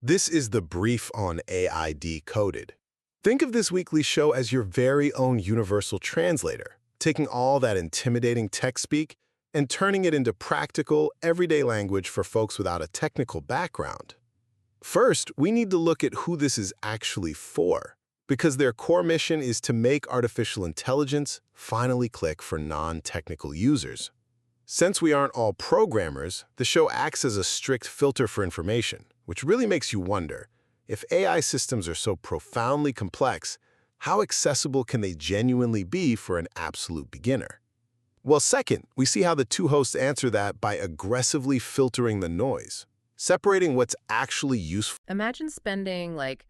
This is the brief on AI Decoded. Think of this weekly show as your very own universal translator, taking all that intimidating tech speak and turning it into practical, everyday language for folks without a technical background. First, we need to look at who this is actually for, because their core mission is to make artificial intelligence finally click for non-technical users. Since we aren't all programmers, the show acts as a strict filter for information, which really makes you wonder, if AI systems are so profoundly complex, how accessible can they genuinely be for an absolute beginner? Well, second, we see how the two hosts answer that by aggressively filtering the noise, separating what's actually useful. Imagine spending like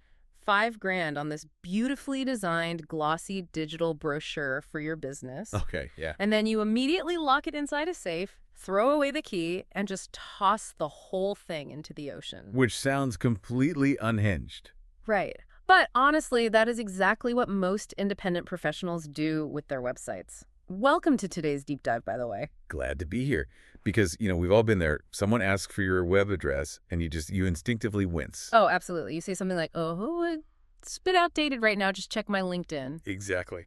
$5,000 on this beautifully designed glossy digital brochure for your business. Okay, yeah. And then you immediately lock it inside a safe, throw away the key, and just toss the whole thing into the ocean. Which sounds completely unhinged. Right. But honestly, that is exactly what most independent professionals do with their websites. Welcome to today's deep dive, by the way. Glad to be here. Because, we've all been there. Someone asks for your web address, and you instinctively wince. Oh, absolutely. You say something like, oh, it's a bit outdated right now. Just check my LinkedIn. Exactly.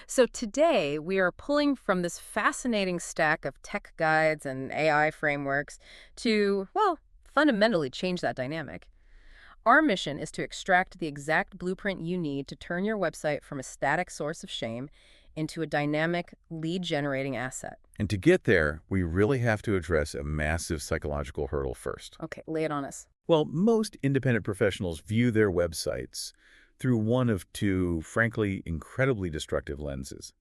So today, we are pulling from this fascinating stack of tech guides and AI frameworks to, well, fundamentally change that dynamic. Our mission is to extract the exact blueprint you need to turn your website from a static source of shame into a dynamic, lead-generating asset. And to get there, we really have to address a massive psychological hurdle first. Okay, lay it on us. Well, most independent professionals view their websites through one of two, frankly, incredibly destructive lenses.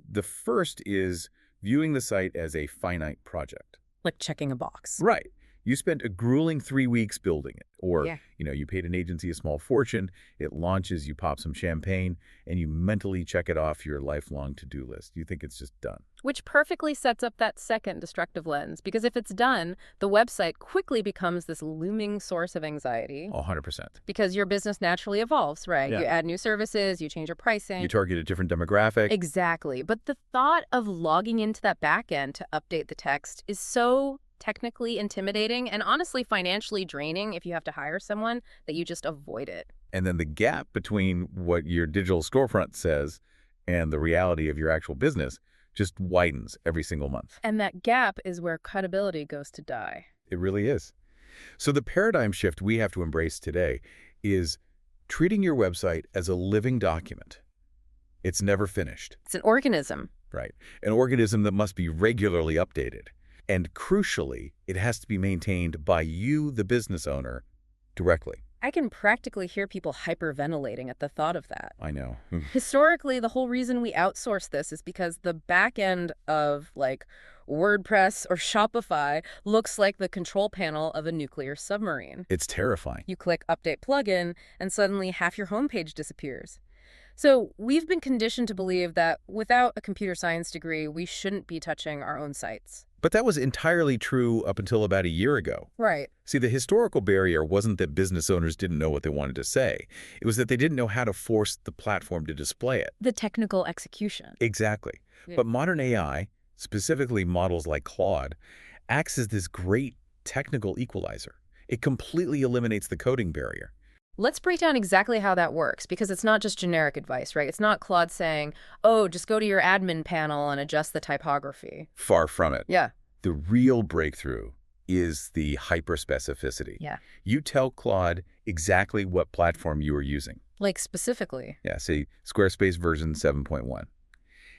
The first is viewing the site as a finite project. Like checking a box. Right. You spent a grueling 3 weeks building it. Or, Yeah. You paid an agency a small fortune, it launches, you pop some champagne, and you mentally check it off your lifelong to-do list. You think it's just done. Which perfectly sets up that second destructive lens, because if it's done, the website quickly becomes this looming source of anxiety. 100%. Because your business naturally evolves, right? Yeah. You add new services, you change your pricing. You target a different demographic. Exactly. But the thought of logging into that back end to update the text is so technically intimidating and honestly financially draining if you have to hire someone that you just avoid it. And then the gap between what your digital storefront says and the reality of your actual business just widens every single month. And that gap is where credibility goes to die. It really is. So the paradigm shift we have to embrace today is treating your website as a living document. It's never finished. It's an organism. Right. An organism that must be regularly updated. And crucially, it has to be maintained by you, the business owner, directly. I can practically hear people hyperventilating at the thought of that. I know. Historically, the whole reason we outsource this is because the back end of, like, WordPress or Shopify looks like the control panel of a nuclear submarine. It's terrifying. You click Update Plugin, and suddenly half your homepage disappears. So we've been conditioned to believe that without a computer science degree, we shouldn't be touching our own sites. But that was entirely true up until about a year ago. Right. See, the historical barrier wasn't that business owners didn't know what they wanted to say. It was that they didn't know how to force the platform to display it. The technical execution. Exactly. Yeah. But modern AI, specifically models like Claude, acts as this great technical equalizer. It completely eliminates the coding barrier. Let's break down exactly how that works, because it's not just generic advice, right? It's not Claude saying, oh, just go to your admin panel and adjust the typography. Far from it. Yeah. The real breakthrough is the hyperspecificity. Yeah. You tell Claude exactly what platform you are using. Like specifically. Yeah, say Squarespace version 7.1.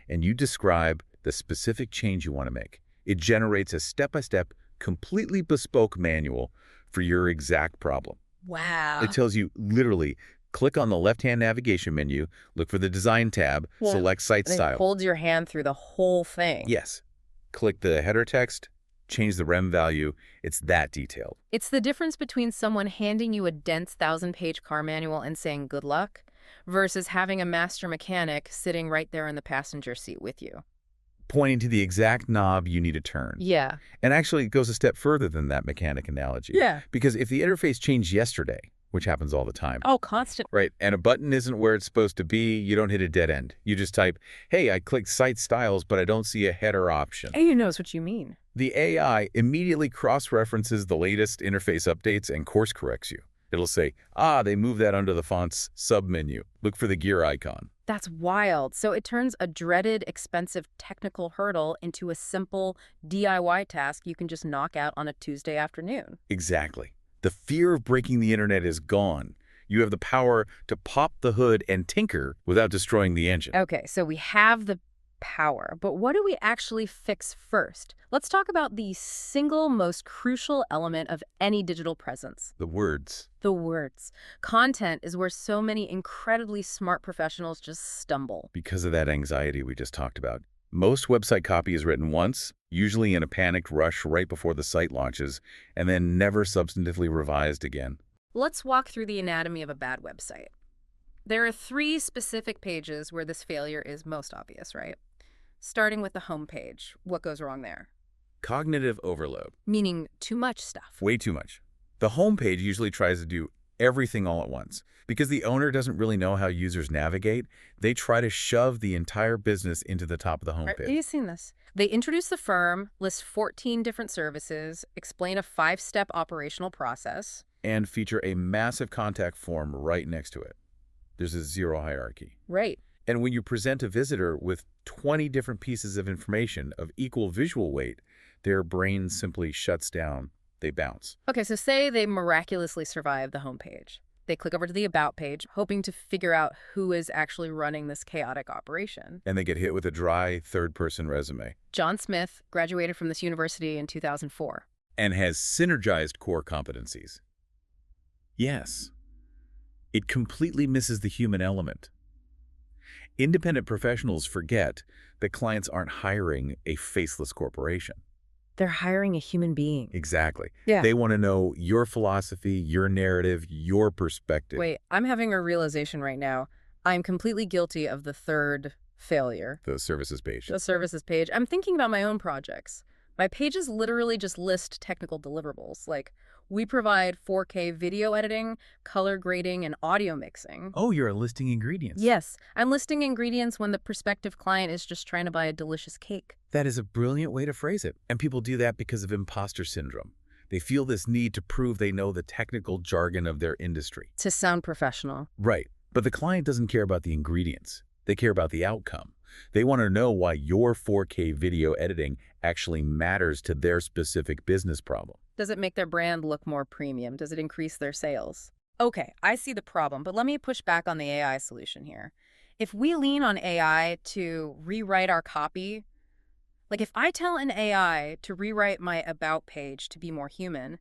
And you describe the specific change you want to make. It generates a step-by-step, completely bespoke manual for your exact problem. Wow. It tells you literally, click on the left-hand navigation menu, look for the design tab, select site And style. it holds your hand through the whole thing. Yes. Click the header text, change the rem value. It's that detailed. It's the difference between someone handing you a dense 1,000-page car manual and saying good luck versus having a master mechanic sitting right there in the passenger seat with you. Pointing to the exact knob you need to turn. Yeah. And actually, it goes a step further than that mechanic analogy. Yeah. Because if the interface changed yesterday, which happens all the time. Oh, constant. Right, and a button isn't where it's supposed to be, you don't hit a dead end. You just type, hey, I clicked Site Styles, but I don't see a header option. AI knows what you mean. The AI immediately cross-references the latest interface updates and course corrects you. It'll say, they moved that under the font's submenu. Look for the gear icon. That's wild. So it turns a dreaded, expensive technical hurdle into a simple DIY task you can just knock out on a Tuesday afternoon. Exactly. The fear of breaking the internet is gone. You have the power to pop the hood and tinker without destroying the engine. Okay, so we have the power, but what do we actually fix first? Let's talk about the single most crucial element of any digital presence. The words. The words. Content is where so many incredibly smart professionals just stumble. Because of that anxiety we just talked about. Most website copy is written once, usually in a panicked rush right before the site launches, and then never substantively revised again. Let's walk through the anatomy of a bad website. There are 3 specific pages where this failure is most obvious, right? Starting with the home page. What goes wrong there? Cognitive overload. Meaning too much stuff. Way too much. The home page usually tries to do everything all at once. Because the owner doesn't really know how users navigate, they try to shove the entire business into the top of the home page. You've seen this. They introduce the firm, list 14 different services, explain a 5-step operational process, and feature a massive contact form right next to it. There's a zero hierarchy. Right. And when you present a visitor with 20 different pieces of information of equal visual weight, their brain simply shuts down. They bounce. Okay, so say they miraculously survive the homepage. They click over to the About page, hoping to figure out who is actually running this chaotic operation. And they get hit with a dry, third-person resume. John Smith graduated from this university in 2004. And has synergized core competencies. Yes. It completely misses the human element. Independent professionals forget that clients aren't hiring a faceless corporation. They're hiring a human being. Exactly. Yeah. They want to know your philosophy, your narrative, your perspective. Wait, I'm having a realization right now. I'm completely guilty of the third failure. The services page. The services page. I'm thinking about my own projects. My pages literally just list technical deliverables, like we provide 4K video editing, color grading, and audio mixing. Oh, you're listing ingredients. Yes, I'm listing ingredients when the prospective client is just trying to buy a delicious cake. That is a brilliant way to phrase it. And people do that because of imposter syndrome. They feel this need to prove they know the technical jargon of their industry. To sound professional. Right. But the client doesn't care about the ingredients. They care about the outcome. They want to know why your 4K video editing actually matters to their specific business problem. Does it make their brand look more premium? Does it increase their sales? Okay, I see the problem, but let me push back on the AI solution here. If we lean on AI to rewrite our copy, like if I tell an AI to rewrite my About page to be more human,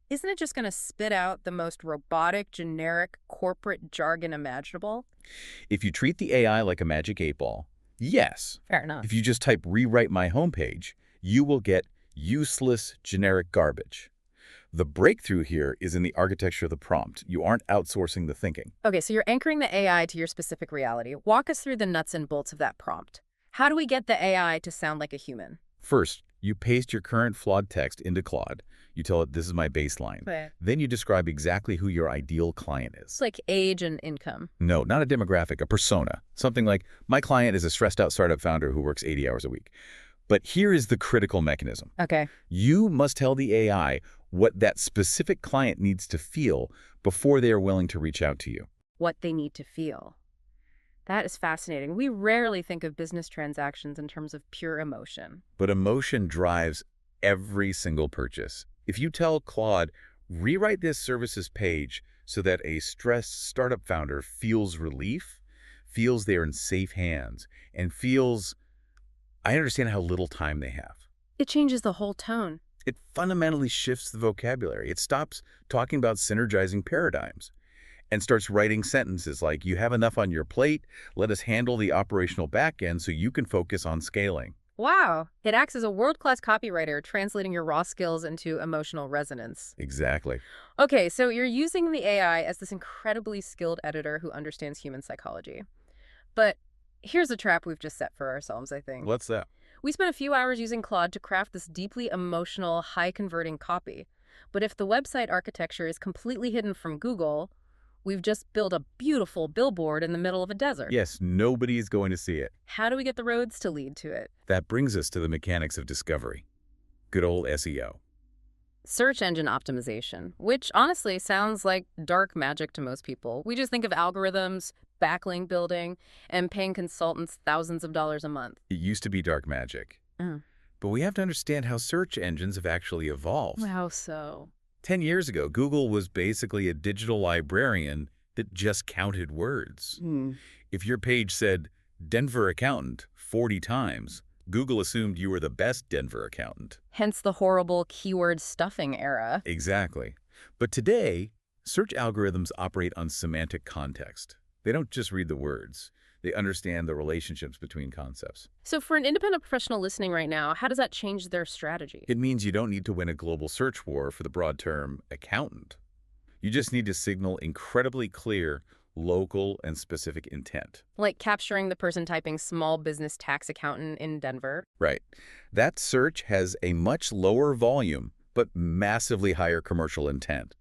isn't it just going to spit out the most robotic, generic, corporate jargon imaginable? If you treat the AI like a magic 8-ball, yes. Fair enough. If you just type rewrite my homepage, you will get useless, generic garbage. The breakthrough here is in the architecture of the prompt. You aren't outsourcing the thinking. Okay, so you're anchoring the AI to your specific reality. Walk us through the nuts and bolts of that prompt. How do we get the AI to sound like a human? First, you paste your current flawed text into Claude. You tell it, this is my baseline. Right. Then you describe exactly who your ideal client is. It's like age and income. No, not a demographic, a persona. Something like, my client is a stressed-out startup founder who works 80 hours a week. But here is the critical mechanism. Okay. You must tell the AI what that specific client needs to feel before they are willing to reach out to you. What they need to feel. That is fascinating. We rarely think of business transactions in terms of pure emotion. But emotion drives every single purchase. If you tell Claude, rewrite this services page so that a stressed startup founder feels relief, feels they're in safe hands, and feels, I understand how little time they have. It changes the whole tone. It fundamentally shifts the vocabulary. It stops talking about synergizing paradigms and starts writing sentences like, you have enough on your plate, let us handle the operational back end so you can focus on scaling. Wow. It acts as a world-class copywriter, translating your raw skills into emotional resonance. Exactly. Okay, so you're using the AI as this incredibly skilled editor who understands human psychology. But here's a trap we've just set for ourselves, I think. What's that? We spent a few hours using Claude to craft this deeply emotional, high-converting copy. But if the website architecture is completely hidden from Google, we've just built a beautiful billboard in the middle of a desert. Yes, nobody is going to see it. How do we get the roads to lead to it? That brings us to the mechanics of discovery. Good old SEO. Search engine optimization, which honestly sounds like dark magic to most people. We just think of algorithms, backlink building, and paying consultants thousands of dollars a month. It used to be dark magic. But we have to understand how search engines have actually evolved. How so? 10 years ago, Google was basically a digital librarian that just counted words. If your page said Denver accountant 40 times, Google assumed you were the best Denver accountant. Hence the horrible keyword stuffing era. Exactly. But today, search algorithms operate on semantic context. They don't just read the words. They understand the relationships between concepts. So for an independent professional listening right now, how does that change their strategy? It means you don't need to win a global search war for the broad term accountant. You just need to signal incredibly clear, local, and specific intent. Like capturing the person typing small business tax accountant in Denver? Right. That search has a much lower volume, but massively higher commercial intent.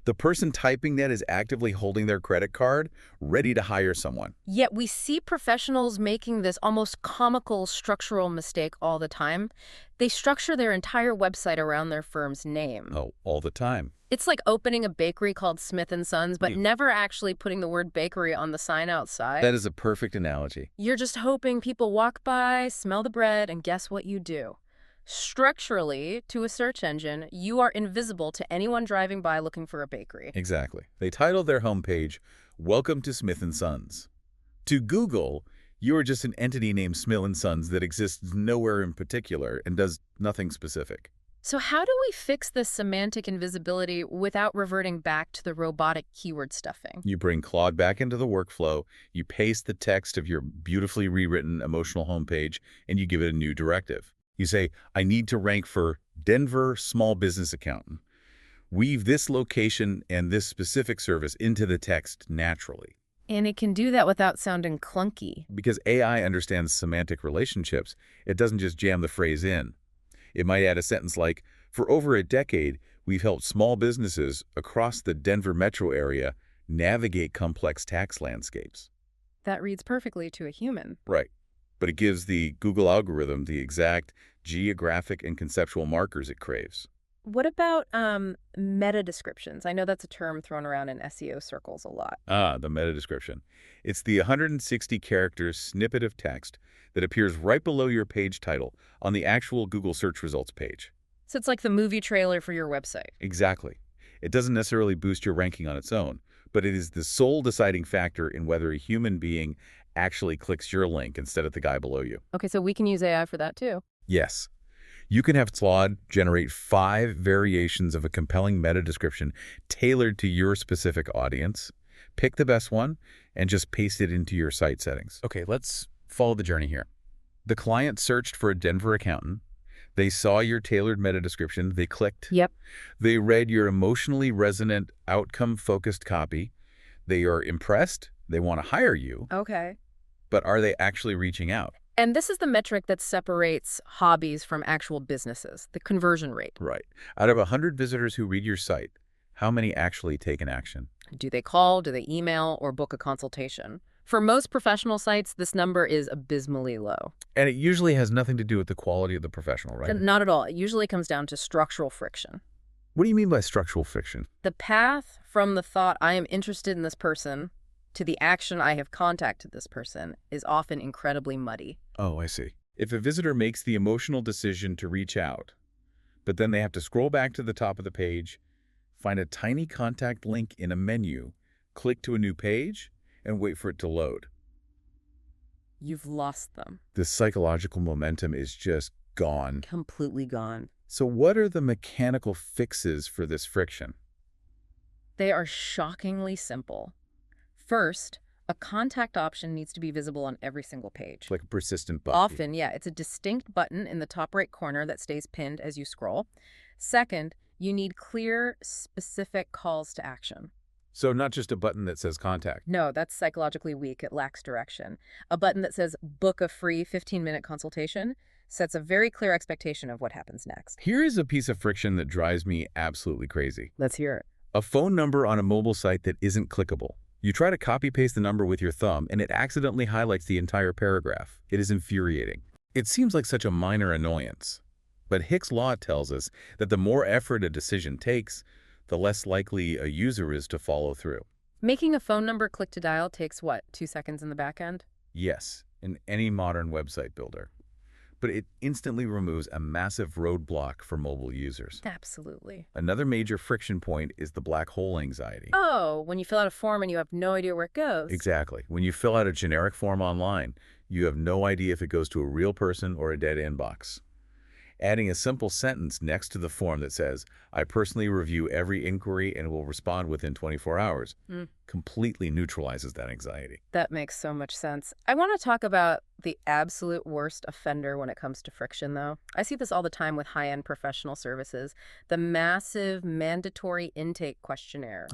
The person typing that is actively holding their credit card, ready to hire someone. Yet we see professionals making this almost comical structural mistake all the time. They structure their entire website around their firm's name. Oh, all the time. It's like opening a bakery called Smith & Sons, but never actually putting the word bakery on the sign outside. That is a perfect analogy. You're just hoping people walk by, smell the bread, and guess what you do? Structurally, to a search engine, you are invisible to anyone driving by looking for a bakery. Exactly. They titled their homepage, Welcome to Smith & Sons. To Google, you are just an entity named Smith & Sons that exists nowhere in particular and does nothing specific. So how do we fix this semantic invisibility without reverting back to the robotic keyword stuffing? You bring Claude back into the workflow, you paste the text of your beautifully rewritten emotional homepage, and you give it a new directive. You say, I need to rank for Denver small business accountant. Weave this location and this specific service into the text naturally. And it can do that without sounding clunky. Because AI understands semantic relationships, it doesn't just jam the phrase in. It might add a sentence like, for over a decade, we've helped small businesses across the Denver metro area navigate complex tax landscapes. That reads perfectly to a human. Right. But it gives the Google algorithm the exact geographic and conceptual markers it craves. What about meta descriptions? I know that's a term thrown around in SEO circles a lot. The meta description. It's the 160-character snippet of text that appears right below your page title on the actual Google search results page. So it's like the movie trailer for your website. Exactly. It doesn't necessarily boost your ranking on its own, but it is the sole deciding factor in whether a human being actually clicks your link instead of the guy below you. Okay, so we can use AI for that too. Yes. You can have Claude generate 5 variations of a compelling meta description tailored to your specific audience. Pick the best one and just paste it into your site settings. Okay, let's follow the journey here. The client searched for a Denver accountant. They saw your tailored meta description. They clicked. Yep. They read your emotionally resonant, outcome-focused copy. They are impressed. They want to hire you. Okay. But are they actually reaching out? And this is the metric that separates hobbies from actual businesses, the conversion rate. Right. Out of 100 visitors who read your site, how many actually take an action? Do they call, do they email, or book a consultation? For most professional sites, this number is abysmally low. And it usually has nothing to do with the quality of the professional, right? Not at all. It usually comes down to structural friction. What do you mean by structural friction? The path from the thought, I am interested in this person, to the action, I have contacted this person, is often incredibly muddy. Oh, I see. If a visitor makes the emotional decision to reach out, but then they have to scroll back to the top of the page, find a tiny contact link in a menu, click to a new page, and wait for it to load. You've lost them. The psychological momentum is just gone. Completely gone. So what are the mechanical fixes for this friction? They are shockingly simple. First, a contact option needs to be visible on every single page. Like a persistent button. Often, yeah, it's a distinct button in the top right corner that stays pinned as you scroll. Second, you need clear, specific calls to action. So not just a button that says contact. No, that's psychologically weak. It lacks direction. A button that says book a free 15-minute consultation sets a very clear expectation of what happens next. Here is a piece of friction that drives me absolutely crazy. Let's hear it. A phone number on a mobile site that isn't clickable. You try to copy-paste the number with your thumb, and it accidentally highlights the entire paragraph. It is infuriating. It seems like such a minor annoyance, But Hick's law tells us that the more effort a decision takes, the less likely a user is to follow through. Making a phone number click to dial takes, what, 2 seconds in the back end? Yes, in any modern website builder. But it instantly removes a massive roadblock for mobile users. Absolutely. Another major friction point is the black hole anxiety. Oh, when you fill out a form and you have no idea where it goes. Exactly. When you fill out a generic form online, you have no idea if it goes to a real person or a dead inbox. Adding a simple sentence next to the form that says, "I personally review every inquiry and will respond within 24 hours, completely neutralizes that anxiety. That makes so much sense. I want to talk about the absolute worst offender when it comes to friction, though. I see this all the time with high-end professional services. The massive mandatory intake questionnaire.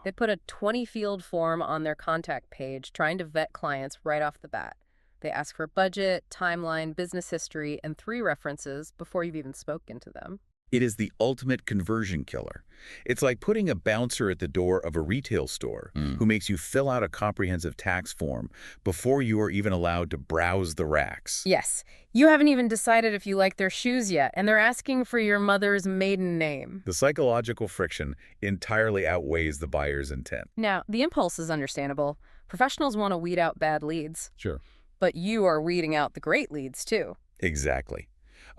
They put a 20-field form on their contact page trying to vet clients right off the bat. They ask for budget, timeline, business history, and 3 references before you've even spoken to them. It is the ultimate conversion killer. It's like putting a bouncer at the door of a retail store who makes you fill out a comprehensive tax form before you are even allowed to browse the racks. Yes, you haven't even decided if you like their shoes yet, and they're asking for your mother's maiden name. The psychological friction entirely outweighs the buyer's intent. Now, the impulse is understandable. Professionals want to weed out bad leads. Sure. But you are weeding out the great leads, too. Exactly.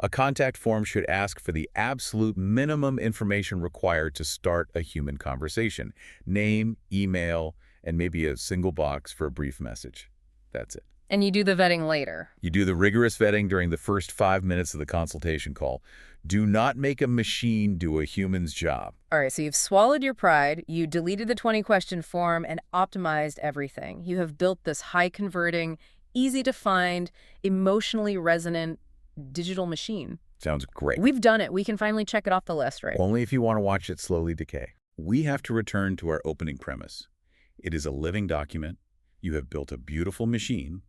A contact form should ask for the absolute minimum information required to start a human conversation. Name, email, and maybe a single box for a brief message. That's it. And you do the vetting later. You do the rigorous vetting during the first 5 minutes of the consultation call. Do not make a machine do a human's job. All right, so you've swallowed your pride, you deleted the 20-question form, and optimized everything. You have built this high-converting, easy-to-find, emotionally resonant digital machine. Sounds great. We've done it. We can finally check it off the list, right? Only if you want to watch it slowly decay. We have to return to our opening premise. It is a living document. You have built a beautiful machine,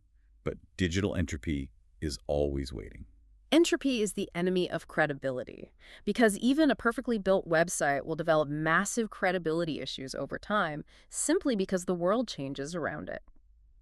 but digital entropy is always waiting. Entropy is the enemy of credibility, because even a perfectly built website will develop massive credibility issues over time simply because the world changes around it.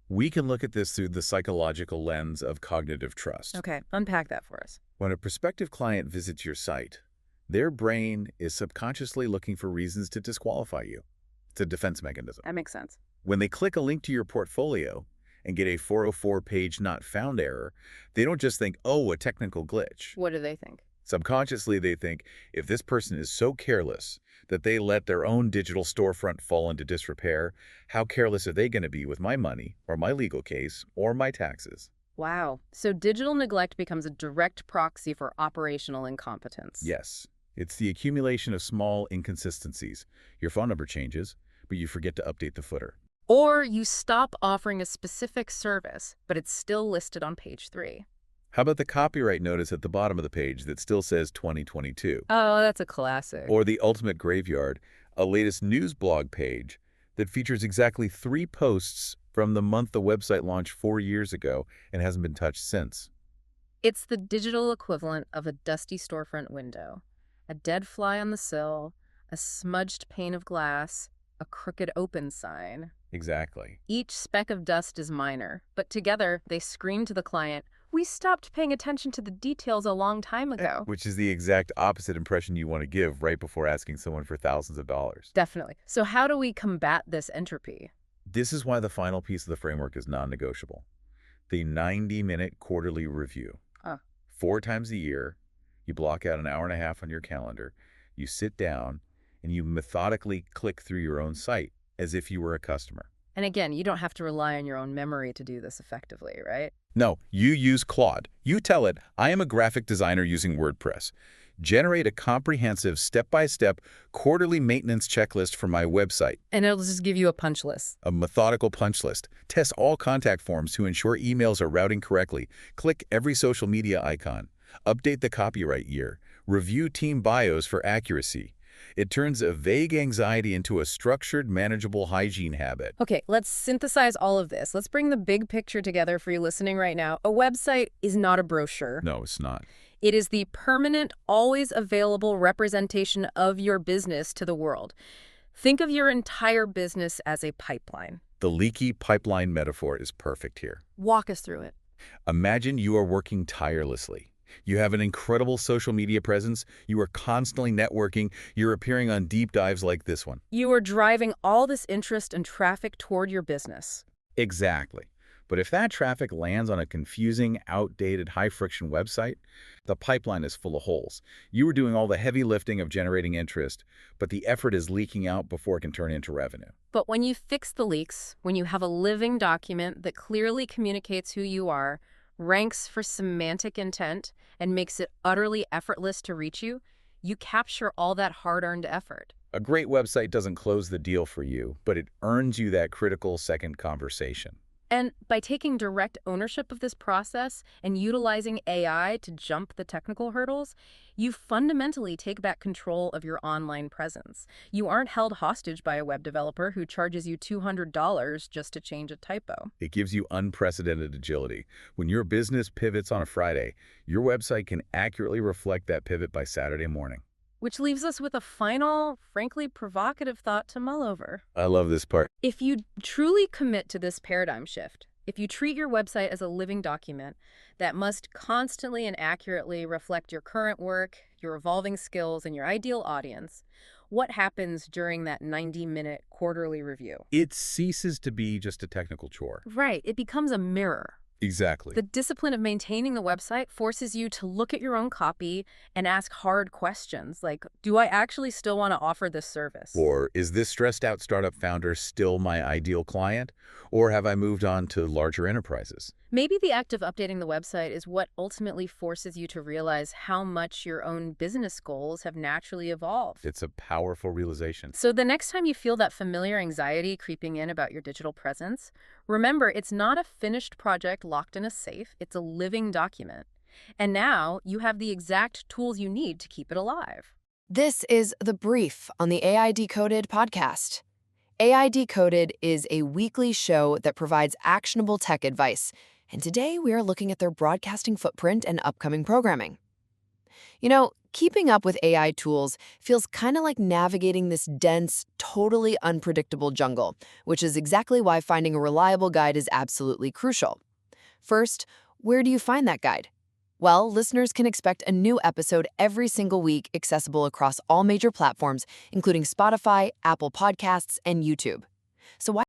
We can look at this through the psychological lens of cognitive trust. Okay, unpack that for us. When a prospective client visits your site, their brain is subconsciously looking for reasons to disqualify you. It's a defense mechanism. That makes sense. When they click a link to your portfolio and get a 404-page not found error, they don't just think, oh, a technical glitch. What do they think? Subconsciously, they think, if this person is so careless that they let their own digital storefront fall into disrepair, how careless are they going to be with my money or my legal case or my taxes? Wow. So digital neglect becomes a direct proxy for operational incompetence. Yes. It's the accumulation of small inconsistencies. Your phone number changes, but you forget to update the footer. Or you stop offering a specific service, but it's still listed on page 3. How about the copyright notice at the bottom of the page that still says 2022? Oh, that's a classic. Or the ultimate graveyard, a latest news blog page that features exactly 3 posts from the month the website launched 4 years ago and hasn't been touched since. It's the digital equivalent of a dusty storefront window. A dead fly on the sill, a smudged pane of glass, a crooked open sign. Exactly. Each speck of dust is minor, but together they scream to the client, "We stopped paying attention to the details a long time ago." Which is the exact opposite impression you want to give right before asking someone for thousands of dollars. Definitely. So how do we combat this entropy? This is why the final piece of the framework is non-negotiable. The 90-minute quarterly review. 4 times a year, you block out an hour and a half on your calendar, you sit down, and you methodically click through your own site as if you were a customer. And again, you don't have to rely on your own memory to do this effectively, right? No, you use Claude. You tell it, I am a graphic designer using WordPress. Generate a comprehensive step-by-step quarterly maintenance checklist for my website. And it'll just give you a punch list. A methodical punch list. Test all contact forms to ensure emails are routing correctly. Click every social media icon. Update the copyright year. Review team bios for accuracy. It turns a vague anxiety into a structured, manageable hygiene habit. Okay, let's synthesize all of this. Let's bring the big picture together for you listening right now. A website is not a brochure. No, it's not. It is the permanent, always available representation of your business to the world. Think of your entire business as a pipeline. The leaky pipeline metaphor is perfect here. Walk us through it. Imagine you are working tirelessly. You have an incredible social media presence. You are constantly networking. You're appearing on deep dives like this one. You are driving all this interest and traffic toward your business. Exactly. But if that traffic lands on a confusing, outdated, high-friction website, the pipeline is full of holes. You were doing all the heavy lifting of generating interest, but the effort is leaking out before it can turn into revenue. But when you fix the leaks, when you have a living document that clearly communicates who you are, ranks for semantic intent, and makes it utterly effortless to reach you, you capture all that hard-earned effort. A great website doesn't close the deal for you, but it earns you that critical second conversation. And by taking direct ownership of this process and utilizing AI to jump the technical hurdles, you fundamentally take back control of your online presence. You aren't held hostage by a web developer who charges you $200 just to change a typo. It gives you unprecedented agility. When your business pivots on a Friday, your website can accurately reflect that pivot by Saturday morning. Which leaves us with a final, frankly provocative thought to mull over. I love this part. If you truly commit to this paradigm shift, if you treat your website as a living document that must constantly and accurately reflect your current work, your evolving skills, and your ideal audience, what happens during that 90-minute quarterly review? It ceases to be just a technical chore. Right. It becomes a mirror. Exactly. The discipline of maintaining the website forces you to look at your own copy and ask hard questions like, do I actually still want to offer this service? Or is this stressed out startup founder still my ideal client? Or have I moved on to larger enterprises? Maybe the act of updating the website is what ultimately forces you to realize how much your own business goals have naturally evolved. It's a powerful realization. So the next time you feel that familiar anxiety creeping in about your digital presence, remember it's not a finished project locked in a safe, it's a living document. And now you have the exact tools you need to keep it alive. This is The Brief on the AI Decoded podcast. AI Decoded is a weekly show that provides actionable tech advice, and today we are looking at their broadcasting footprint and upcoming programming. You know, keeping up with AI tools feels kind of like navigating this dense, totally unpredictable jungle, which is exactly why finding a reliable guide is absolutely crucial. First, where do you find that guide? Well, listeners can expect a new episode every single week, accessible across all major platforms, including Spotify, Apple Podcasts, and YouTube. So why